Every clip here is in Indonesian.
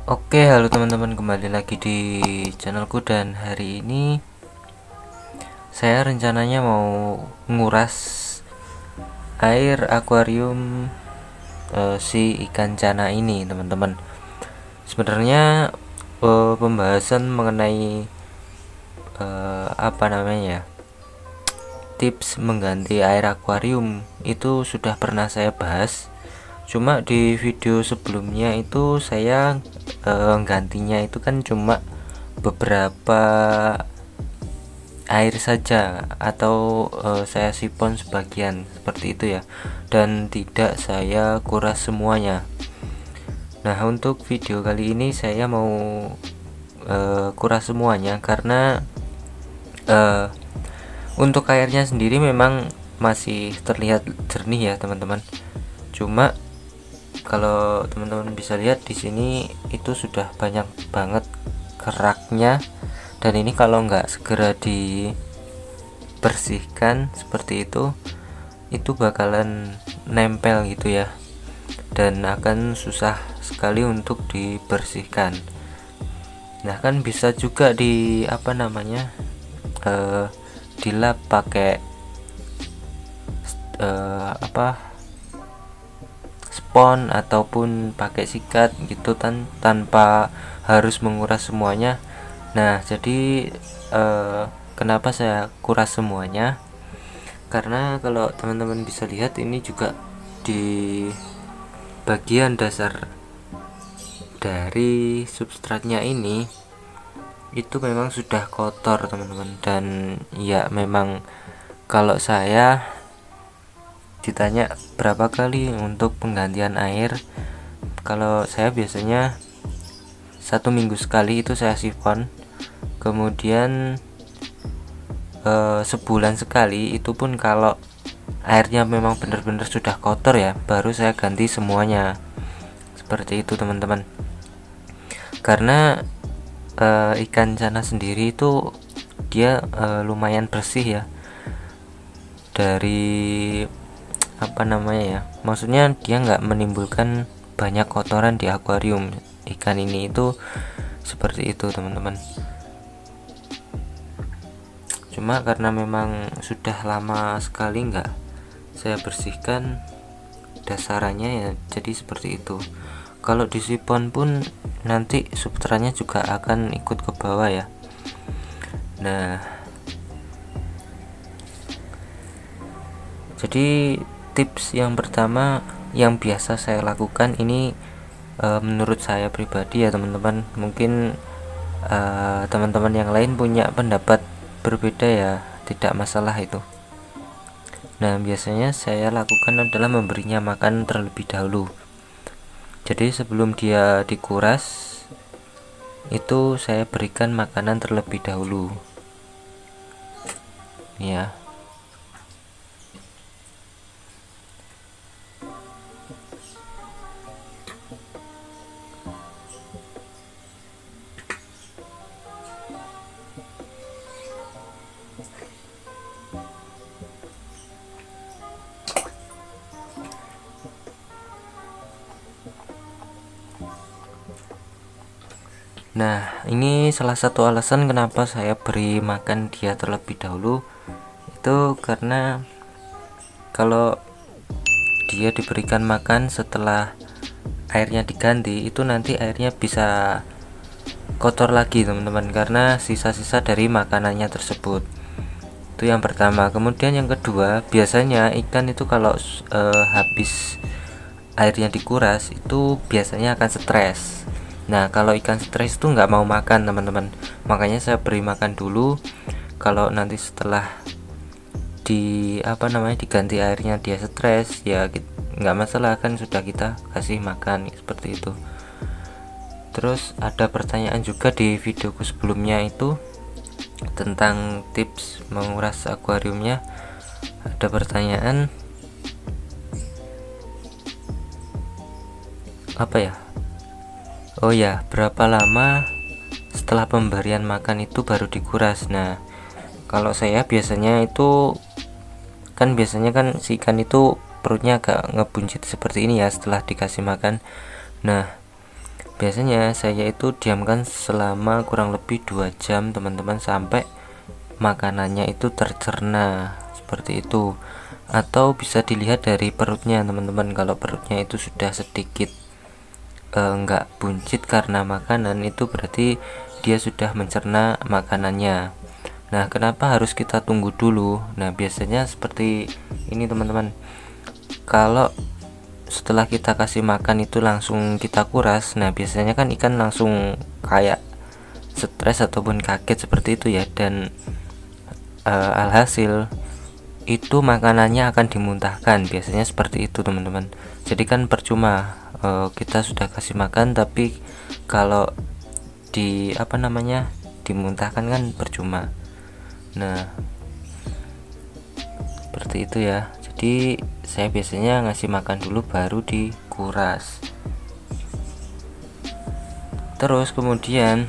Oke, halo teman-teman, kembali lagi di channelku. Dan hari ini saya rencananya mau nguras air akuarium si ikan cana ini, teman-teman. Sebenarnya pembahasan mengenai apa namanya ya, tips mengganti air akuarium itu sudah pernah saya bahas. Cuma di video sebelumnya itu saya gantinya itu kan cuma beberapa air saja, atau saya sipon sebagian seperti itu ya, dan tidak saya kuras semuanya. Nah, untuk video kali ini saya mau kuras semuanya karena untuk airnya sendiri memang masih terlihat jernih ya, teman-teman. Cuma kalau teman-teman bisa lihat di sini itu sudah banyak banget keraknya, dan ini kalau nggak segera dibersihkan seperti itu bakalan nempel gitu ya, dan akan susah sekali untuk dibersihkan. Nah, kan bisa juga di apa namanya dilap pakai spon ataupun pakai sikat gitu tanpa harus menguras semuanya. Nah, jadi kenapa saya kuras semuanya? Karena kalau teman-teman bisa lihat, ini juga di bagian dasar dari substratnya ini itu memang sudah kotor, teman-teman. Dan ya memang kalau saya ditanya berapa kali untuk penggantian air, kalau saya biasanya 1 minggu sekali itu saya sifon. Kemudian sebulan sekali, itu pun kalau airnya memang benar-benar sudah kotor ya, baru saya ganti semuanya. Seperti itu, teman-teman. Karena ikan cana sendiri itu dia lumayan bersih ya, dari apa namanya ya, maksudnya dia nggak menimbulkan banyak kotoran di akuarium ikan ini, itu seperti itu, teman-teman. Cuma karena memang sudah lama sekali nggak saya bersihkan dasarannya ya, jadi seperti itu. Kalau disipon pun nanti substratnya juga akan ikut ke bawah ya. Nah, jadi tips yang pertama yang biasa saya lakukan ini, menurut saya pribadi ya, teman-teman. Mungkin teman-teman yang lain punya pendapat berbeda ya, tidak masalah itu. Nah, biasanya saya lakukan adalah memberinya makan terlebih dahulu. Jadi sebelum dia dikuras itu saya berikan makanan terlebih dahulu ya. Nah, ini salah satu alasan kenapa saya beri makan dia terlebih dahulu. Itu karena kalau dia diberikan makan setelah airnya diganti, itu nanti airnya bisa kotor lagi, teman-teman, karena sisa-sisa dari makanannya tersebut. Itu yang pertama. Kemudian yang kedua, biasanya ikan itu kalau habis airnya dikuras itu biasanya akan stres. Nah, kalau ikan stres itu nggak mau makan, teman-teman. Makanya saya beri makan dulu. Kalau nanti setelah diganti airnya dia stres ya, nggak masalah, kan sudah kita kasih makan seperti itu. Terus ada pertanyaan juga di videoku sebelumnya itu tentang tips menguras akuariumnya. Ada pertanyaan apa ya, oh ya, berapa lama setelah pemberian makan itu baru dikuras. Nah, kalau saya biasanya itu biasanya kan si ikan itu perutnya agak ngebuncit seperti ini ya setelah dikasih makan. Nah, Biasanya saya itu diamkan selama kurang lebih 2 jam teman-teman, sampai makanannya itu tercerna seperti itu. Atau bisa dilihat dari perutnya teman-teman, kalau perutnya itu sudah sedikit enggak buncit karena makanan, itu berarti dia sudah mencerna makanannya. Nah, kenapa harus kita tunggu dulu? Nah, biasanya seperti ini teman-teman, kalau setelah kita kasih makan itu langsung kita kuras, nah biasanya kan ikan langsung kayak stres ataupun kaget seperti itu ya, dan alhasil itu makanannya akan dimuntahkan, biasanya seperti itu teman-teman. Jadi kan percuma kita sudah kasih makan, tapi kalau dimuntahkan kan percuma. Nah, seperti itu ya. Jadi saya biasanya ngasih makan dulu baru dikuras. Terus kemudian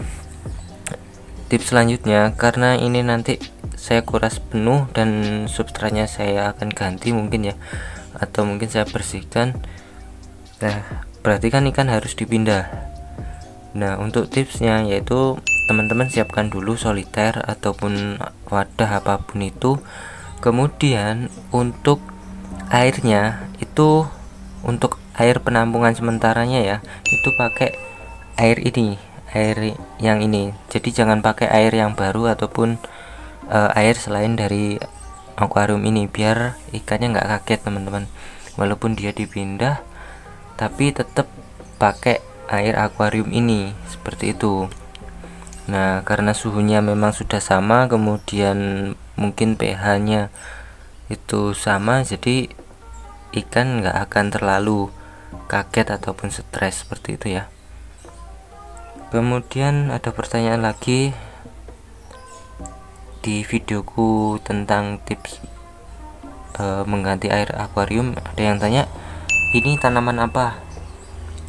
tips selanjutnya, karena ini nanti saya kuras penuh dan substratnya saya akan ganti mungkin ya, atau mungkin saya bersihkan. Nah, berarti kan ikan harus dipindah. Nah, untuk tipsnya yaitu teman-teman siapkan dulu soliter ataupun wadah apapun itu. Kemudian untuk airnya itu, untuk air penampungan sementaranya ya, itu pakai air yang ini. Jadi jangan pakai air yang baru ataupun air selain dari akuarium ini, biar ikannya nggak kaget teman-teman. Walaupun dia dipindah, tapi tetap pakai air akuarium ini seperti itu. Nah, karena suhunya memang sudah sama, kemudian mungkin pH-nya itu sama, jadi ikan nggak akan terlalu kaget ataupun stres seperti itu ya. Kemudian ada pertanyaan lagi di videoku tentang tips mengganti air akuarium. Ada yang tanya, ini tanaman apa?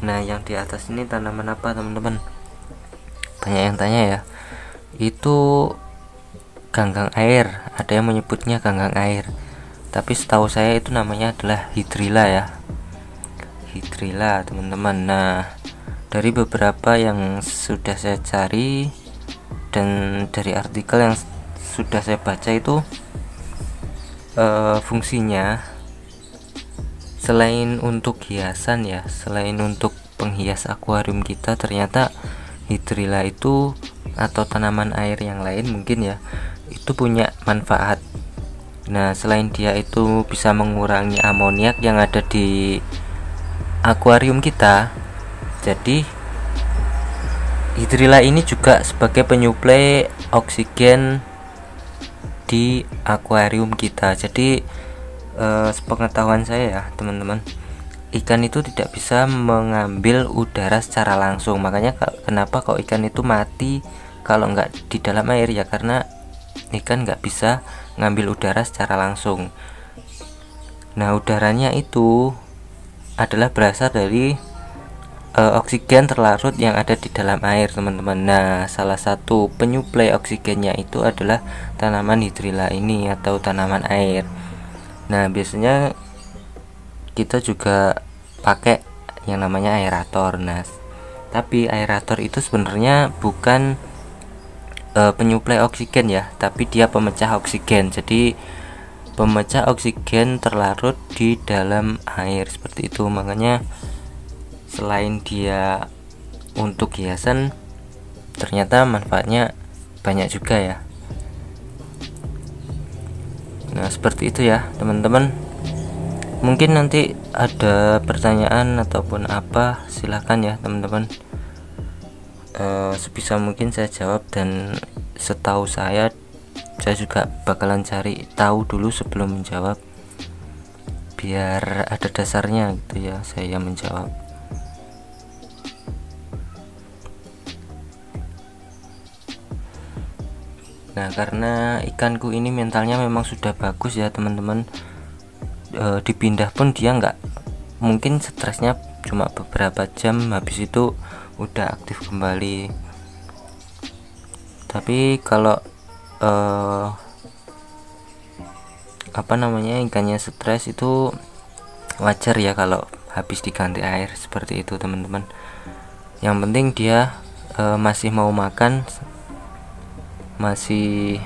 Nah, yang di atas ini tanaman apa teman-teman? Banyak yang tanya ya. Itu ganggang air, ada yang menyebutnya ganggang air, tapi setahu saya itu namanya adalah hidrilla ya, hidrilla teman-teman. Nah, dari beberapa yang sudah saya cari dan dari artikel yang sudah saya baca itu, fungsinya selain untuk hiasan ya, selain untuk penghias akuarium kita, ternyata hidrilla itu atau tanaman air yang lain mungkin ya, itu punya manfaat. Nah, selain dia itu bisa mengurangi amoniak yang ada di akuarium kita, jadi hidrilla ini juga sebagai penyuplai oksigen di akuarium kita. Jadi sepengetahuan saya ya teman-teman, ikan itu tidak bisa mengambil udara secara langsung. Makanya kenapa kok ikan itu mati kalau nggak di dalam air ya, karena ikan nggak bisa ngambil udara secara langsung. Nah, udaranya itu adalah berasal dari oksigen terlarut yang ada di dalam air teman-teman. Nah, salah satu penyuplai oksigennya itu adalah tanaman hidrilla ini atau tanaman air. Nah, biasanya kita juga pakai yang namanya aerator. Nah, tapi aerator itu sebenarnya bukan penyuplai oksigen ya, tapi dia pemecah oksigen. Jadi pemecah oksigen terlarut di dalam air seperti itu. Makanya selain dia untuk hiasan, ternyata manfaatnya banyak juga ya. Nah, seperti itu ya teman-teman. Mungkin nanti ada pertanyaan ataupun apa, silahkan ya teman-teman. Sebisa mungkin saya jawab, dan setahu saya juga bakalan cari tahu dulu sebelum menjawab, biar ada dasarnya gitu ya saya menjawab. Nah, karena ikanku ini mentalnya memang sudah bagus ya teman-teman, dipindah pun dia nggak, mungkin stresnya cuma beberapa jam, habis itu udah aktif kembali. Tapi kalau ikannya stres itu wajar ya kalau habis diganti air seperti itu teman-teman. Yang penting dia masih mau makan, masih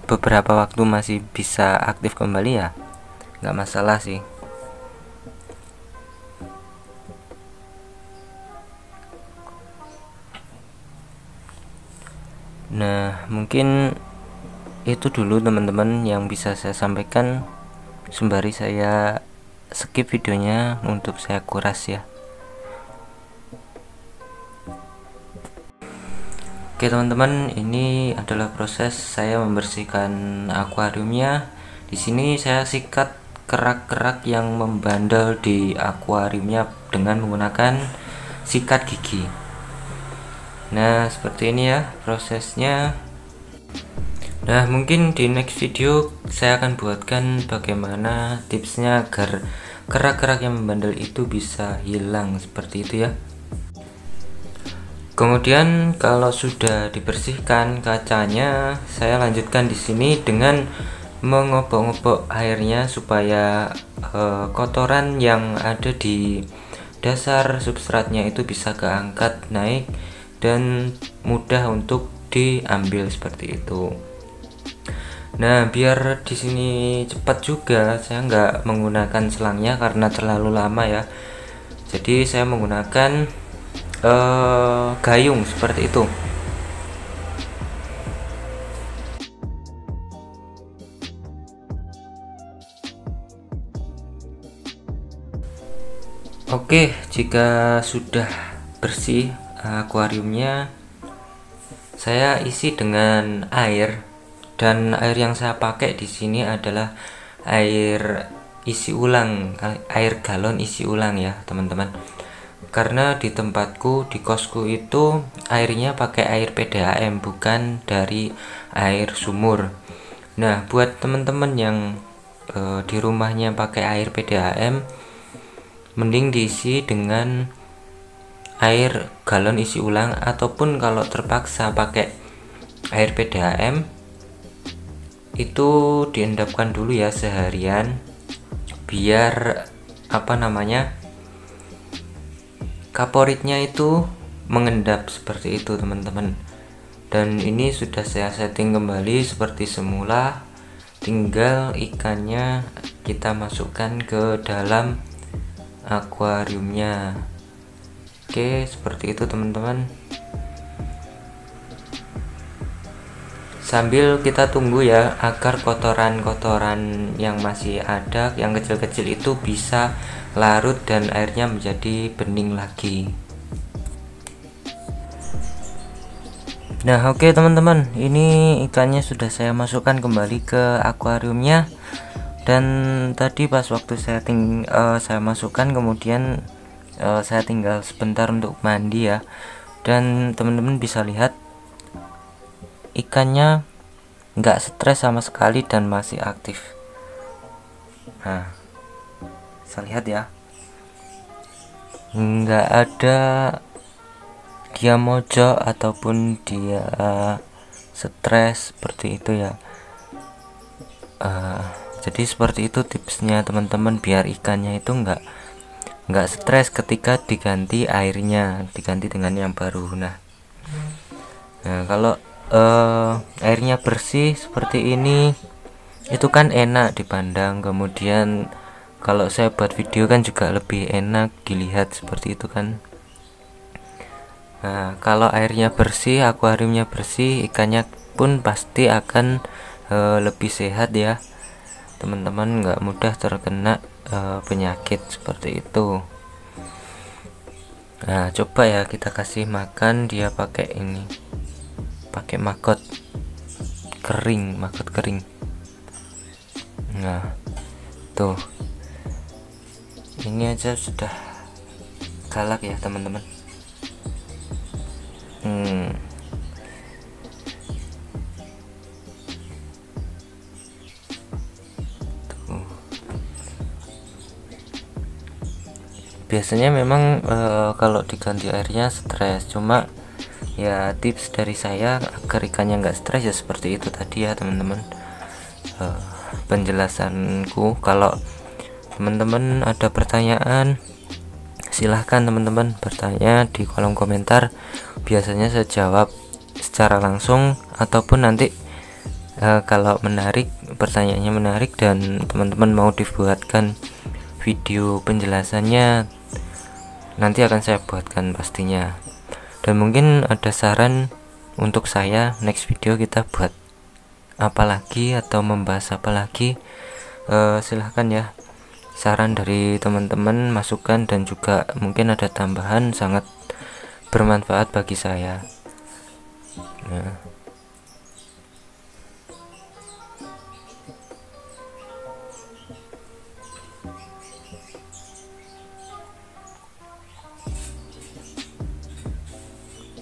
beberapa waktu masih bisa aktif kembali, ya nggak masalah sih. Nah, mungkin itu dulu teman-teman yang bisa saya sampaikan, sembari saya skip videonya untuk saya kuras ya. Oke teman-teman, ini adalah proses saya membersihkan akuariumnya. Di sini saya sikat kerak-kerak yang membandel di akuariumnya dengan menggunakan sikat gigi. Nah, seperti ini ya prosesnya. Nah, mungkin di next video saya akan buatkan bagaimana tipsnya agar kerak-kerak yang membandel itu bisa hilang, seperti itu ya. Kemudian kalau sudah dibersihkan kacanya, saya lanjutkan di sini dengan mengobok-ngobok airnya supaya kotoran yang ada di dasar substratnya itu bisa keangkat naik dan mudah untuk diambil seperti itu. Nah, biar di sini cepat juga, saya nggak menggunakan selangnya karena terlalu lama ya. Jadi saya menggunakan gayung seperti itu. Oke, jika sudah bersih akuariumnya, saya isi dengan air, dan air yang saya pakai di sini adalah air isi ulang, air galon isi ulang ya teman-teman. Karena di tempatku, di kosku itu airnya pakai air PDAM, bukan dari air sumur. Nah, buat teman-teman yang di rumahnya pakai air PDAM, mending diisi dengan air galon isi ulang, ataupun kalau terpaksa pakai air PDAM itu diendapkan dulu ya seharian, biar kaporitnya itu mengendap seperti itu teman-teman. Dan ini sudah saya setting kembali seperti semula, tinggal ikannya kita masukkan ke dalam akuariumnya. Oke, seperti itu teman-teman. Sambil kita tunggu ya, agar kotoran-kotoran yang masih ada, yang kecil-kecil itu bisa larut dan airnya menjadi bening lagi. Nah, oke teman-teman, ini ikannya sudah saya masukkan kembali ke akuariumnya. Dan tadi pas waktu saya masukkan, kemudian saya tinggal sebentar untuk mandi ya. Dan teman-teman bisa lihat ikannya nggak stres sama sekali dan masih aktif. Nah, bisa lihat ya, nggak ada dia mojok ataupun dia stres seperti itu ya. Jadi seperti itu tipsnya teman-teman, biar ikannya itu nggak stres ketika diganti airnya, diganti dengan yang baru. Nah, kalau airnya bersih seperti ini itu kan enak dipandang, kemudian kalau saya buat video kan juga lebih enak dilihat seperti itu kan. Nah, kalau airnya bersih, akuariumnya bersih, ikannya pun pasti akan lebih sehat ya teman-teman, nggak mudah terkena penyakit seperti itu. Nah, coba ya kita kasih makan dia pakai ini, pakai maggot kering. Nah, tuh, ini aja sudah galak ya teman-teman. Tuh. Biasanya memang kalau diganti airnya stres, cuma ya tips dari saya agar ikannya nggak stres ya seperti itu tadi ya teman-teman, penjelasanku. Kalau teman-teman ada pertanyaan silahkan teman-teman bertanya di kolom komentar. Biasanya saya jawab secara langsung, ataupun nanti kalau menarik, pertanyaannya menarik dan teman-teman mau dibuatkan video penjelasannya, nanti akan saya buatkan pastinya. Dan mungkin ada saran untuk saya next video kita buat apa lagi atau membahas apa lagi, silahkan ya, saran dari teman-teman, masukan, dan juga mungkin ada tambahan sangat bermanfaat bagi saya. Nah,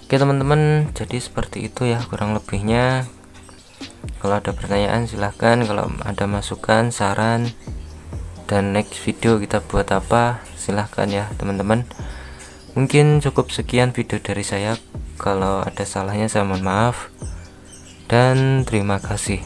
oke teman-teman, jadi seperti itu ya kurang lebihnya. Kalau ada pertanyaan silahkan, kalau ada masukan, saran, dan next video kita buat apa, silahkan ya teman-teman. Mungkin cukup sekian video dari saya. Kalau ada salahnya saya mohon maaf, dan terima kasih.